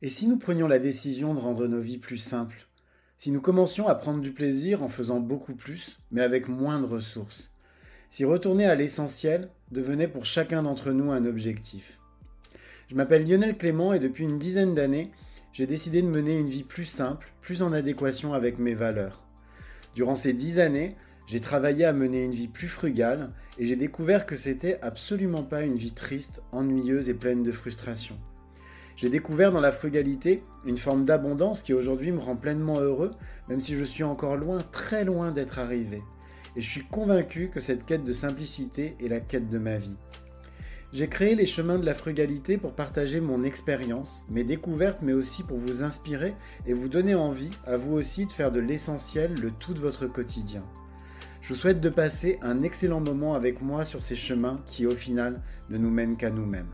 Et si nous prenions la décision de rendre nos vies plus simples? Si nous commencions à prendre du plaisir en faisant beaucoup plus, mais avec moins de ressources? Si retourner à l'essentiel devenait pour chacun d'entre nous un objectif? Je m'appelle Lionel Clément et depuis une dizaine d'années, j'ai décidé de mener une vie plus simple, plus en adéquation avec mes valeurs. Durant ces 10 années, j'ai travaillé à mener une vie plus frugale et j'ai découvert que c'était absolument pas une vie triste, ennuyeuse et pleine de frustration. J'ai découvert dans la frugalité une forme d'abondance qui aujourd'hui me rend pleinement heureux, même si je suis encore loin, très loin d'être arrivé. Et je suis convaincu que cette quête de simplicité est la quête de ma vie. J'ai créé les chemins de la frugalité pour partager mon expérience, mes découvertes, mais aussi pour vous inspirer et vous donner envie, à vous aussi, de faire de l'essentiel le tout de votre quotidien. Je vous souhaite de passer un excellent moment avec moi sur ces chemins qui, au final, ne nous mènent qu'à nous-mêmes.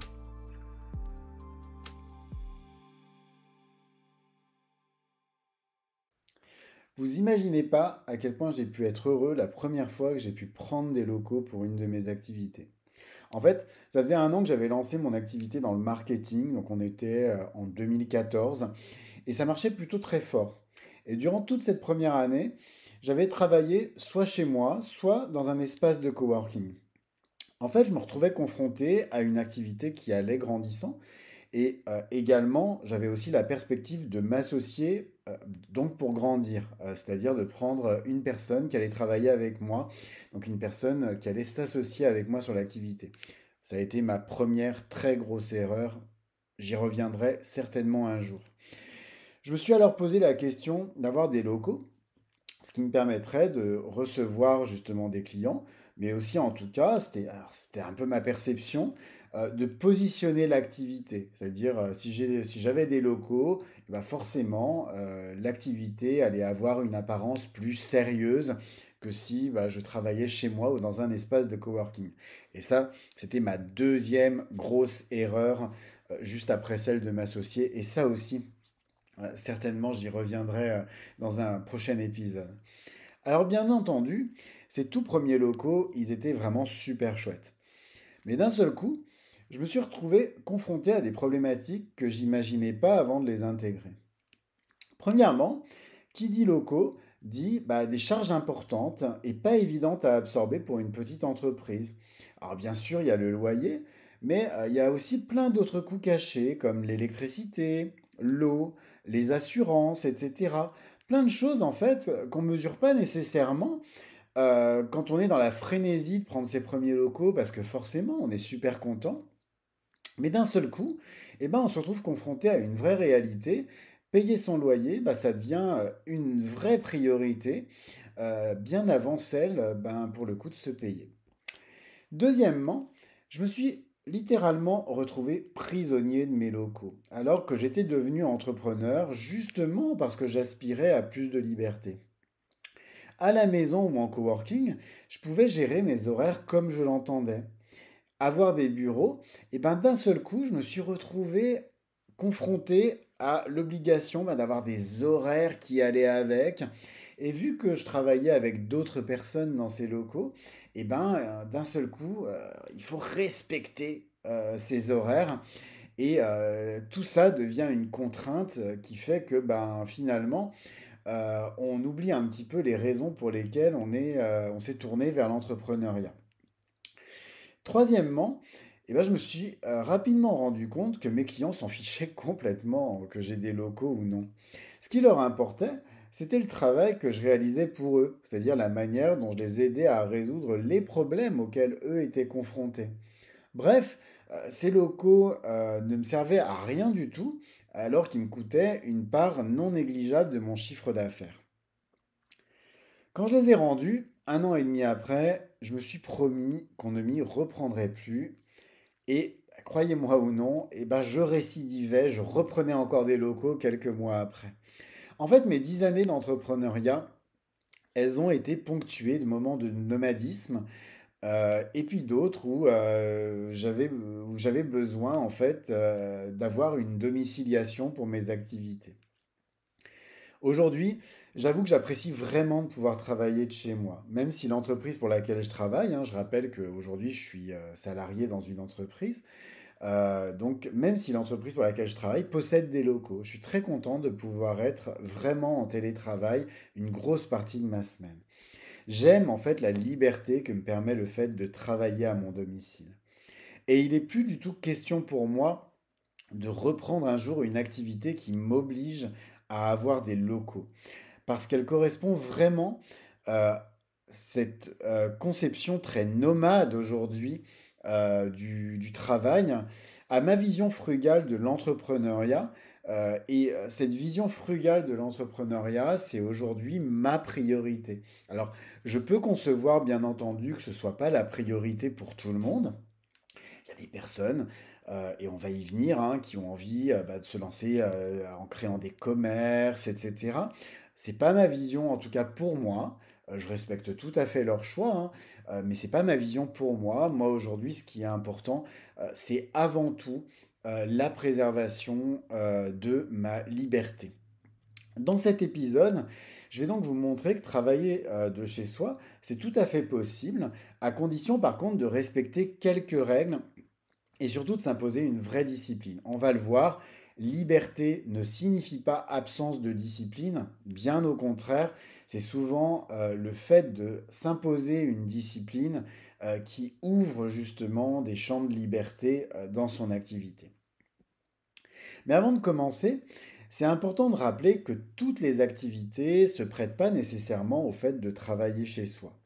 Vous imaginez pas à quel point j'ai pu être heureux la première fois que j'ai pu prendre des locaux pour une de mes activités. En fait, ça faisait un an que j'avais lancé mon activité dans le marketing, donc on était en 2014, et ça marchait plutôt très fort. Et durant toute cette première année, j'avais travaillé soit chez moi, soit dans un espace de coworking. En fait, je me retrouvais confronté à une activité qui allait grandissant, et également, j'avais aussi la perspective de m'associer, donc pour grandir, c'est-à-dire de prendre une personne qui allait travailler avec moi, donc une personne qui allait s'associer avec moi sur l'activité. Ça a été ma première très grosse erreur. J'y reviendrai certainement un jour. Je me suis alors posé la question d'avoir des locaux, ce qui me permettrait de recevoir justement des clients, mais aussi en tout cas, c'était un peu ma perception, de positionner l'activité. C'est-à-dire, si j'avais des locaux, eh ben forcément, l'activité allait avoir une apparence plus sérieuse que si bah, je travaillais chez moi ou dans un espace de coworking. Et ça, c'était ma deuxième grosse erreur, juste après celle de m'associer. Et ça aussi, certainement, j'y reviendrai dans un prochain épisode. Alors bien entendu, ces tout premiers locaux, ils étaient vraiment super chouettes. Mais d'un seul coup, je me suis retrouvé confronté à des problématiques que j'imaginais pas avant de les intégrer. Premièrement, qui dit locaux dit bah, des charges importantes et pas évidentes à absorber pour une petite entreprise. Alors bien sûr, il y a le loyer, mais il y a aussi plein d'autres coûts cachés comme l'électricité, l'eau, les assurances, etc. Plein de choses en fait qu'on ne mesure pas nécessairement quand on est dans la frénésie de prendre ses premiers locaux parce que forcément on est super content. Mais d'un seul coup, eh ben, on se retrouve confronté à une vraie réalité. Payer son loyer, bah, ça devient une vraie priorité, bien avant celle, ben, pour le coup, de se payer. Deuxièmement, je me suis littéralement retrouvé prisonnier de mes locaux, alors que j'étais devenu entrepreneur justement parce que j'aspirais à plus de liberté. À la maison ou en coworking, je pouvais gérer mes horaires comme je l'entendais avoir des bureaux, et ben d'un seul coup, je me suis retrouvé confronté à l'obligation d'avoir des horaires qui allaient avec. Et vu que je travaillais avec d'autres personnes dans ces locaux, et ben d'un seul coup, il faut respecter ces horaires. Et tout ça devient une contrainte qui fait que ben, finalement, on oublie un petit peu les raisons pour lesquelles on s'est tourné vers l'entrepreneuriat. Troisièmement, eh ben, je me suis rapidement rendu compte que mes clients s'en fichaient complètement que j'ai des locaux ou non. Ce qui leur importait, c'était le travail que je réalisais pour eux, c'est-à-dire la manière dont je les aidais à résoudre les problèmes auxquels eux étaient confrontés. Bref, ces locaux ne me servaient à rien du tout, alors qu'ils me coûtaient une part non négligeable de mon chiffre d'affaires. Quand je les ai rendus, un an et demi après, je me suis promis qu'on ne m'y reprendrait plus. Et croyez-moi ou non, eh ben, je récidivais, je reprenais encore des locaux quelques mois après. En fait, mes 10 années d'entrepreneuriat, elles ont été ponctuées de moments de nomadisme et puis d'autres où j'avais besoin en fait d'avoir une domiciliation pour mes activités. Aujourd'hui, j'avoue que j'apprécie vraiment de pouvoir travailler de chez moi, même si l'entreprise pour laquelle je travaille, hein, je rappelle qu'aujourd'hui je suis salarié dans une entreprise, Donc, même si l'entreprise pour laquelle je travaille possède des locaux, je suis très content de pouvoir être vraiment en télétravail une grosse partie de ma semaine. J'aime en fait la liberté que me permet le fait de travailler à mon domicile. Et il n'est plus du tout question pour moi de reprendre un jour une activité qui m'oblige à avoir des locaux. Parce qu'elle correspond vraiment à cette conception très nomade aujourd'hui du travail, à ma vision frugale de l'entrepreneuriat. Cette vision frugale de l'entrepreneuriat, c'est aujourd'hui ma priorité. Alors, je peux concevoir, bien entendu, que ce ne soit pas la priorité pour tout le monde. Il y a des personnes, et on va y venir, hein, qui ont envie de se lancer en créant des commerces, etc. C'est pas ma vision, en tout cas pour moi. Je respecte tout à fait leur choix, hein, mais c'est pas ma vision pour moi. Moi, aujourd'hui, ce qui est important, c'est avant tout la préservation de ma liberté. Dans cet épisode, je vais donc vous montrer que travailler de chez soi, c'est tout à fait possible, à condition par contre de respecter quelques règles et surtout de s'imposer une vraie discipline. On va le voir, liberté ne signifie pas absence de discipline, bien au contraire, c'est souvent le fait de s'imposer une discipline qui ouvre justement des champs de liberté dans son activité. Mais avant de commencer, c'est important de rappeler que toutes les activités ne se prêtent pas nécessairement au fait de travailler chez soi.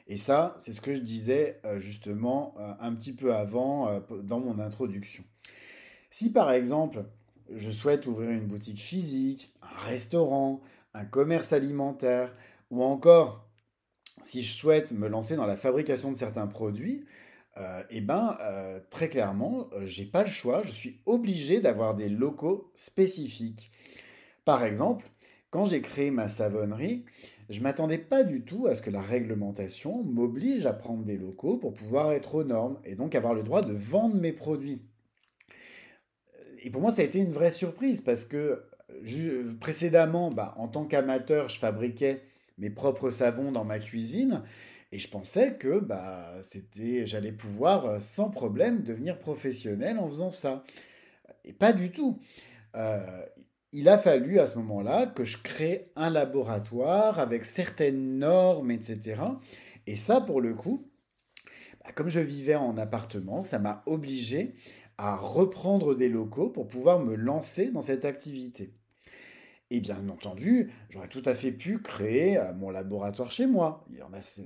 Et ça, c'est ce que je disais justement un petit peu avant dans mon introduction. Si par exemple, je souhaite ouvrir une boutique physique, un restaurant, un commerce alimentaire, ou encore si je souhaite me lancer dans la fabrication de certains produits, très clairement, j'ai pas le choix, je suis obligé d'avoir des locaux spécifiques. Par exemple, quand j'ai créé ma savonnerie, je ne m'attendais pas du tout à ce que la réglementation m'oblige à prendre des locaux pour pouvoir être aux normes et donc avoir le droit de vendre mes produits. Et pour moi, ça a été une vraie surprise parce que précédemment, en tant qu'amateur, je fabriquais mes propres savons dans ma cuisine et je pensais que j'allais pouvoir sans problème devenir professionnel en faisant ça. Et pas du tout. Euh, il a fallu à ce moment-là que je crée un laboratoire avec certaines normes, etc. Et ça, pour le coup, comme je vivais en appartement, ça m'a obligé à reprendre des locaux pour pouvoir me lancer dans cette activité. Et bien entendu, j'aurais tout à fait pu créer mon laboratoire chez moi.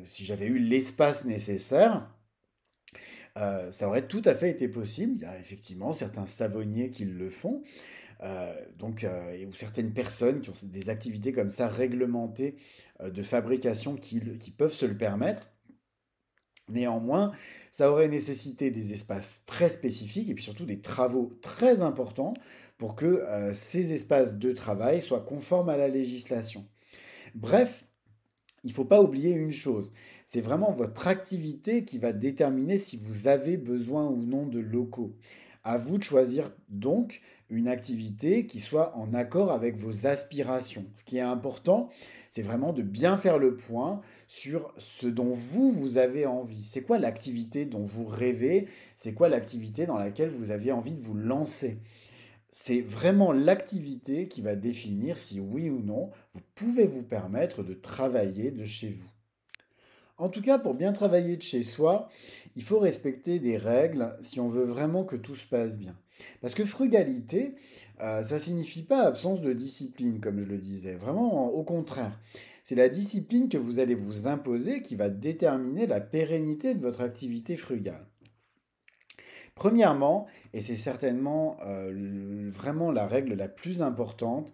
Si j'avais eu l'espace nécessaire, ça aurait tout à fait été possible. Il y a effectivement certains savonniers qui le font. Ou certaines personnes qui ont des activités comme ça réglementées de fabrication qui peuvent se le permettre. Néanmoins, ça aurait nécessité des espaces très spécifiques et puis surtout des travaux très importants pour que ces espaces de travail soient conformes à la législation. Bref, il ne faut pas oublier une chose, c'est vraiment votre activité qui va déterminer si vous avez besoin ou non de locaux. À vous de choisir donc une activité qui soit en accord avec vos aspirations. Ce qui est important, c'est vraiment de bien faire le point sur ce dont vous avez envie. C'est quoi l'activité dont vous rêvez? C'est quoi l'activité dans laquelle vous aviez envie de vous lancer? C'est vraiment l'activité qui va définir si oui ou non vous pouvez vous permettre de travailler de chez vous. En tout cas, pour bien travailler de chez soi, il faut respecter des règles si on veut vraiment que tout se passe bien. Parce que frugalité, ça signifie pas absence de discipline, comme je le disais. Vraiment, au contraire. C'est la discipline que vous allez vous imposer qui va déterminer la pérennité de votre activité frugale. Premièrement, et c'est certainement vraiment la règle la plus importante,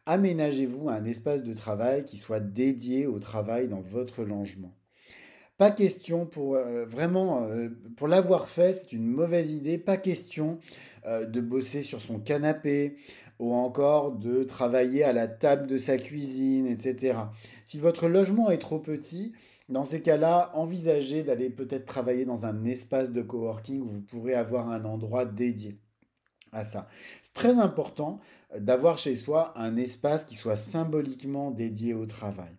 aménagez-vous un espace de travail qui soit dédié au travail dans votre logement. Pas question pour l'avoir fait, c'est une mauvaise idée. Pas question de bosser sur son canapé ou encore de travailler à la table de sa cuisine, etc. Si votre logement est trop petit, dans ces cas-là, envisagez d'aller peut-être travailler dans un espace de coworking où vous pourrez avoir un endroit dédié à ça. C'est très important d'avoir chez soi un espace qui soit symboliquement dédié au travail.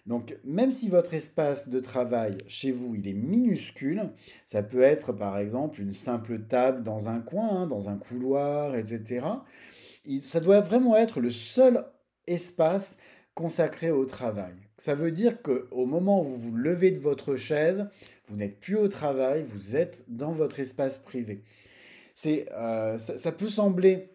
Donc, même si votre espace de travail chez vous, il est minuscule, ça peut être par exemple une simple table dans un coin, hein, dans un couloir, etc. Ça doit vraiment être le seul espace consacré au travail. Ça veut dire qu'au moment où vous vous levez de votre chaise, vous n'êtes plus au travail, vous êtes dans votre espace privé. Ça peut sembler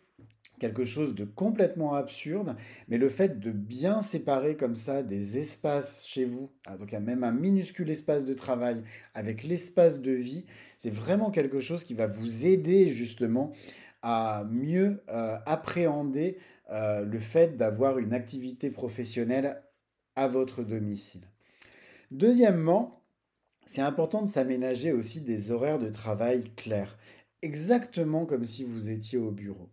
quelque chose de complètement absurde, mais le fait de bien séparer comme ça des espaces chez vous, donc même un minuscule espace de travail avec l'espace de vie, c'est vraiment quelque chose qui va vous aider justement à mieux appréhender le fait d'avoir une activité professionnelle à votre domicile. Deuxièmement, c'est important de s'aménager aussi des horaires de travail clairs, exactement comme si vous étiez au bureau.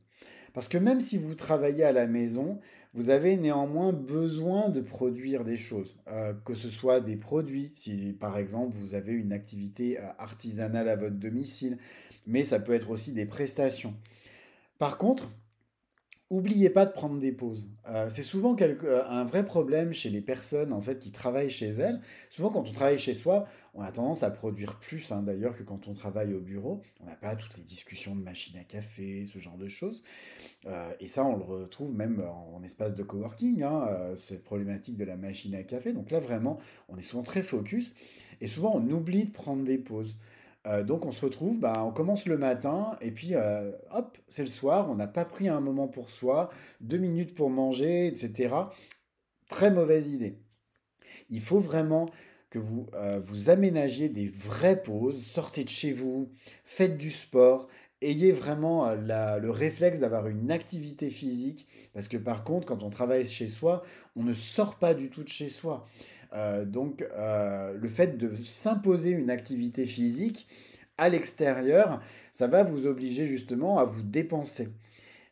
Parce que même si vous travaillez à la maison, vous avez néanmoins besoin de produire des choses, que ce soit des produits, si par exemple vous avez une activité artisanale à votre domicile, mais ça peut être aussi des prestations. Par contre, oubliez pas de prendre des pauses. C'est souvent un vrai problème chez les personnes en fait qui travaillent chez elles. Souvent, quand on travaille chez soi, on a tendance à produire plus, hein, d'ailleurs, que quand on travaille au bureau. On n'a pas toutes les discussions de machine à café, ce genre de choses. Et ça, on le retrouve même en espace de coworking, hein, cette problématique de la machine à café. Donc là, vraiment, on est souvent très focus et souvent on oublie de prendre des pauses. Donc on se retrouve, bah, on commence le matin et puis hop, c'est le soir, on n'a pas pris un moment pour soi, 2 minutes pour manger, etc. Très mauvaise idée. Il faut vraiment que vous vous aménagiez des vraies pauses, sortez de chez vous, faites du sport, ayez vraiment le réflexe d'avoir une activité physique, parce que par contre, quand on travaille chez soi, on ne sort pas du tout de chez soi. Le fait de s'imposer une activité physique à l'extérieur, ça va vous obliger justement à vous dépenser.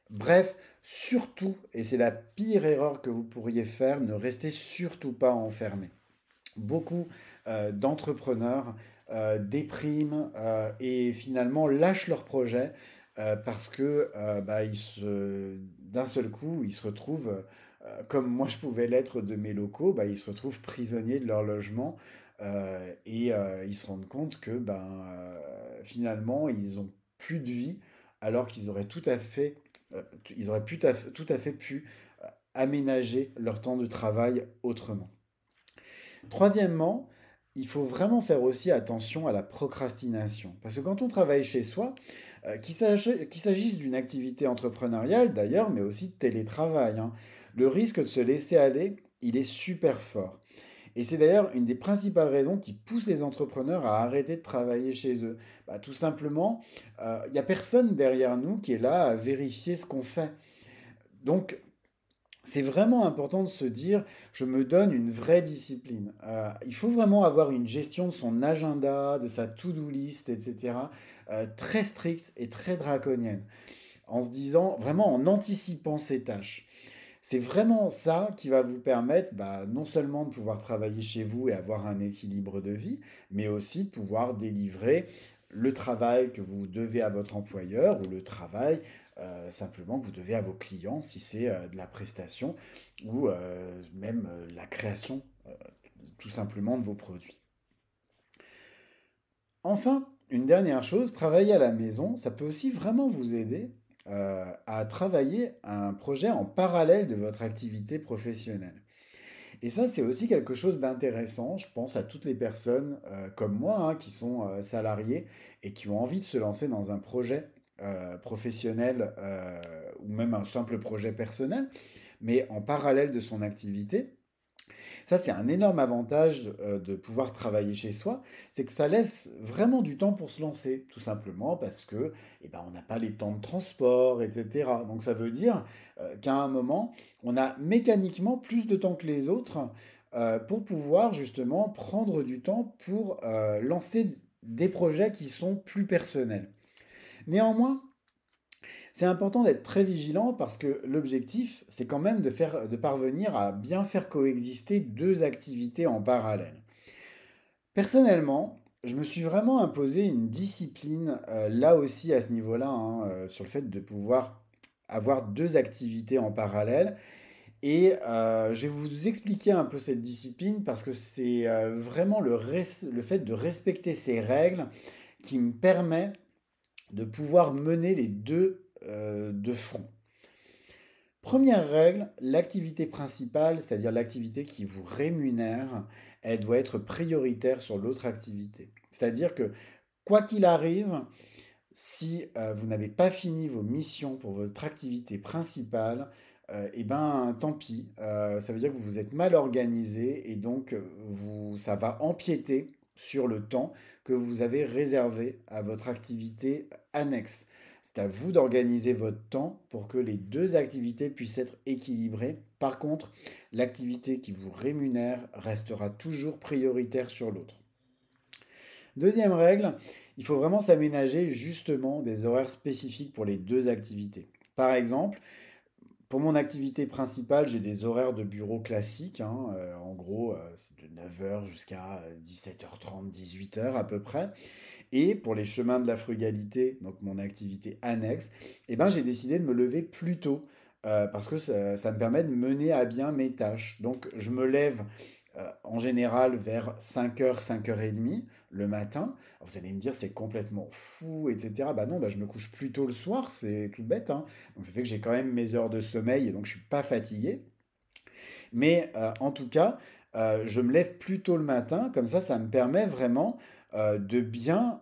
Bref, surtout, et c'est la pire erreur que vous pourriez faire, ne restez surtout pas enfermé. Beaucoup d'entrepreneurs dépriment et finalement lâchent leur projet parce que d'un seul coup, ils se retrouvent, comme moi je pouvais l'être de mes locaux, ils se retrouvent prisonniers de leur logement ils se rendent compte que finalement, ils ont plus de vie alors qu'ils auraient tout à fait, ils auraient tout à fait pu aménager leur temps de travail autrement. Troisièmement, il faut vraiment faire aussi attention à la procrastination. Parce que quand on travaille chez soi, qu'il s'agisse d'une activité entrepreneuriale d'ailleurs, mais aussi de télétravail, hein, le risque de se laisser aller, il est super fort. Et c'est d'ailleurs une des principales raisons qui poussent les entrepreneurs à arrêter de travailler chez eux. Tout simplement, il n'y a personne derrière nous qui est là à vérifier ce qu'on fait. Donc, c'est vraiment important de se dire, je me donne une vraie discipline. Il faut vraiment avoir une gestion de son agenda, de sa to-do list, etc. Très stricte et très draconienne. En se disant, vraiment en anticipant ses tâches. C'est vraiment ça qui va vous permettre non seulement de pouvoir travailler chez vous et avoir un équilibre de vie, mais aussi de pouvoir délivrer le travail que vous devez à votre employeur ou le travail simplement que vous devez à vos clients si c'est de la prestation ou même la création tout simplement de vos produits. Enfin, une dernière chose, travailler à la maison, ça peut aussi vraiment vous aider à travailler un projet en parallèle de votre activité professionnelle. Et ça, c'est aussi quelque chose d'intéressant. Je pense à toutes les personnes comme moi hein, qui sont salariées et qui ont envie de se lancer dans un projet professionnel ou même un simple projet personnel, mais en parallèle de son activité. Ça, c'est un énorme avantage de pouvoir travailler chez soi, c'est que ça laisse vraiment du temps pour se lancer, tout simplement parce que on n'a pas les temps de transport, etc. Donc ça veut dire qu'à un moment, on a mécaniquement plus de temps que les autres pour pouvoir justement prendre du temps pour lancer des projets qui sont plus personnels. Néanmoins, c'est important d'être très vigilant parce que l'objectif, c'est quand même de parvenir à bien faire coexister deux activités en parallèle. Personnellement, je me suis vraiment imposé une discipline là aussi à ce niveau-là, hein, sur le fait de pouvoir avoir deux activités en parallèle. Et je vais vous expliquer un peu cette discipline parce que c'est vraiment le fait de respecter ces règles qui me permet de pouvoir mener les deux de front. Première règle, l'activité principale, c'est-à-dire l'activité qui vous rémunère, elle doit être prioritaire sur l'autre activité. C'est-à-dire que quoi qu'il arrive, si vous n'avez pas fini vos missions pour votre activité principale, eh ben tant pis. Ça veut dire que vous vous êtes mal organisé et donc ça va empiéter sur le temps que vous avez réservé à votre activité annexe. C'est à vous d'organiser votre temps pour que les deux activités puissent être équilibrées. Par contre, l'activité qui vous rémunère restera toujours prioritaire sur l'autre. Deuxième règle, il faut vraiment s'aménager justement des horaires spécifiques pour les deux activités. Par exemple, pour mon activité principale, j'ai des horaires de bureau classiques, hein, en gros, c'est de 9 heures jusqu'à 17h30, 18 heures à peu près. Et pour les chemins de la frugalité, donc mon activité annexe, eh ben, j'ai décidé de me lever plus tôt parce que ça me permet de mener à bien mes tâches. Donc je me lève en général vers 5 heures, 5h30 le matin. Alors, vous allez me dire c'est complètement fou, etc. Bah non, bah je me couche plus tôt le soir, c'est tout bête, hein. Donc ça fait que j'ai quand même mes heures de sommeil et donc je suis pas fatigué. Mais en tout cas, je me lève plus tôt le matin, comme ça me permet vraiment de bien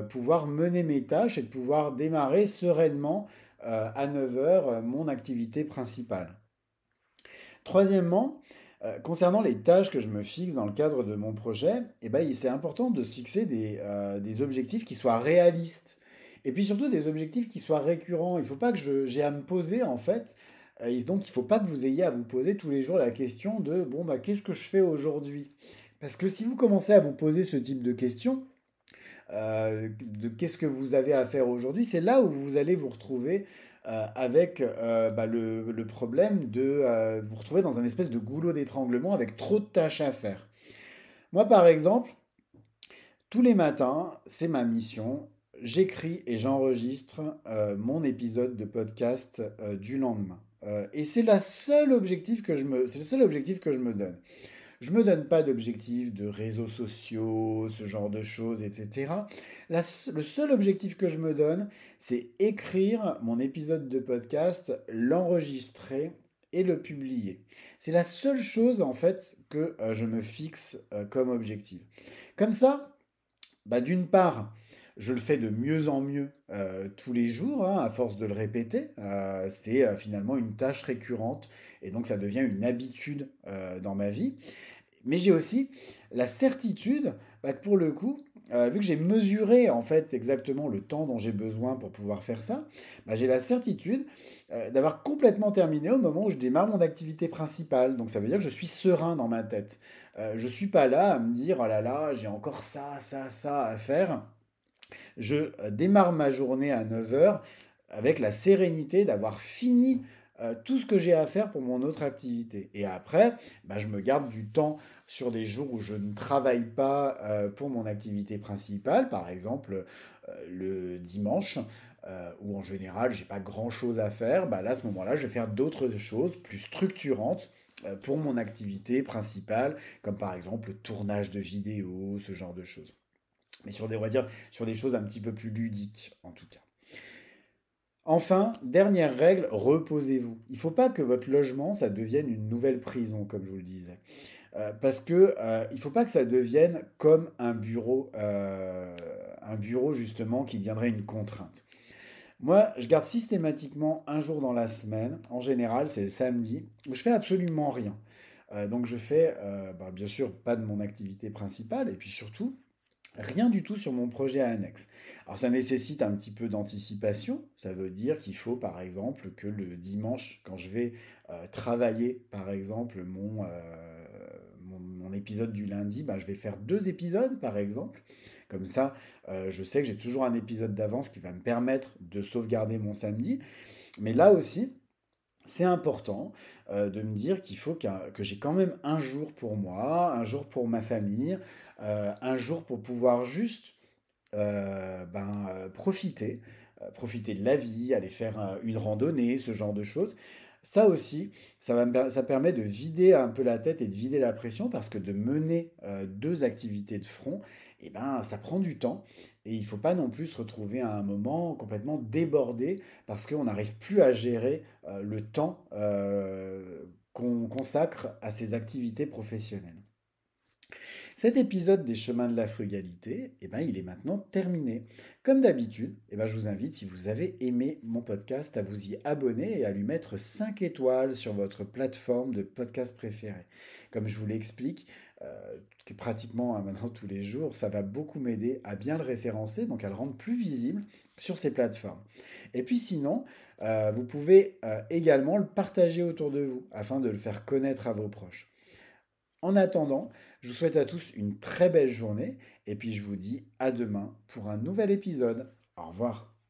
pouvoir mener mes tâches et de pouvoir démarrer sereinement à 9 heures mon activité principale. Troisièmement, concernant les tâches que je me fixe dans le cadre de mon projet, eh ben, c'est important de se fixer des objectifs qui soient réalistes. Et puis surtout des objectifs qui soient récurrents. Il ne faut pas que j'ai à me poser en fait. Et donc il ne faut pas que vous ayez à vous poser tous les jours la question de bon bah qu'est-ce que je fais aujourd'hui? Parce que si vous commencez à vous poser ce type de questions, de qu'est-ce que vous avez à faire aujourd'hui, c'est là où vous allez vous retrouver avec bah, le problème de vous retrouver dans un espèce de goulot d'étranglement avec trop de tâches à faire. Moi, par exemple, tous les matins, c'est ma mission. J'écris et j'enregistre mon épisode de podcast du lendemain. Et c'est le seul objectif que je me donne. Je me donne pas d'objectif de réseaux sociaux, ce genre de choses, etc. Le seul objectif que je me donne, c'est écrire mon épisode de podcast, l'enregistrer et le publier. C'est la seule chose en fait que je me fixe comme objectif. Comme ça, bah, d'une part, je le fais de mieux en mieux tous les jours, hein, à force de le répéter. C'est finalement une tâche récurrente et donc ça devient une habitude dans ma vie. Mais j'ai aussi la certitude bah, que pour le coup, vu que j'ai mesuré en fait exactement le temps dont j'ai besoin pour pouvoir faire ça, bah, j'ai la certitude d'avoir complètement terminé au moment où je démarre mon activité principale. Donc ça veut dire que je suis serein dans ma tête. Je ne suis pas là à me dire oh là là, j'ai encore ça, ça, ça à faire. Je démarre ma journée à 9 heures avec la sérénité d'avoir fini tout ce que j'ai à faire pour mon autre activité. Et après, bah, je me garde du temps sur des jours où je ne travaille pas pour mon activité principale, par exemple le dimanche, où en général j'ai pas grand-chose à faire. Bah, là, à ce moment-là, je vais faire d'autres choses plus structurantes pour mon activité principale, comme par exemple le tournage de vidéos, ce genre de choses. Mais sur des, on va dire, sur des choses un petit peu plus ludiques, en tout cas. Enfin, dernière règle, reposez-vous. Il ne faut pas que votre logement, ça devienne une nouvelle prison, comme je vous le disais. Parce que il ne faut pas que ça devienne comme un bureau justement qui deviendrait une contrainte. Moi, je garde systématiquement un jour dans la semaine, en général c'est le samedi, où je fais absolument rien. Donc je fais, bah, bien sûr, pas de mon activité principale, et puis surtout, rien du tout sur mon projet annexe. Alors ça nécessite un petit peu d'anticipation. Ça veut dire qu'il faut par exemple que le dimanche, quand je vais travailler par exemple mon épisode du lundi, bah, je vais faire deux épisodes par exemple. Comme ça, je sais que j'ai toujours un épisode d'avance qui va me permettre de sauvegarder mon samedi. Mais là aussi, c'est important de me dire qu'il faut que j'ai quand même un jour pour moi, un jour pour ma famille, un jour pour pouvoir juste profiter profiter de la vie, aller faire une randonnée, ce genre de choses. Ça aussi, ça permet de vider un peu la tête et de vider la pression parce que de mener deux activités de front, eh ben, ça prend du temps et il ne faut pas non plus se retrouver à un moment complètement débordé parce qu'on n'arrive plus à gérer le temps qu'on consacre à ces activités professionnelles. Cet épisode des chemins de la frugalité, eh ben, il est maintenant terminé. Comme d'habitude, eh ben, je vous invite, si vous avez aimé mon podcast, à vous y abonner et à lui mettre 5 étoiles sur votre plateforme de podcast préférée. Comme je vous l'explique, pratiquement hein, maintenant tous les jours, ça va beaucoup m'aider à bien le référencer, donc à le rendre plus visible sur ces plateformes. Et puis sinon, vous pouvez également le partager autour de vous afin de le faire connaître à vos proches. En attendant, je vous souhaite à tous une très belle journée et puis je vous dis à demain pour un nouvel épisode. Au revoir.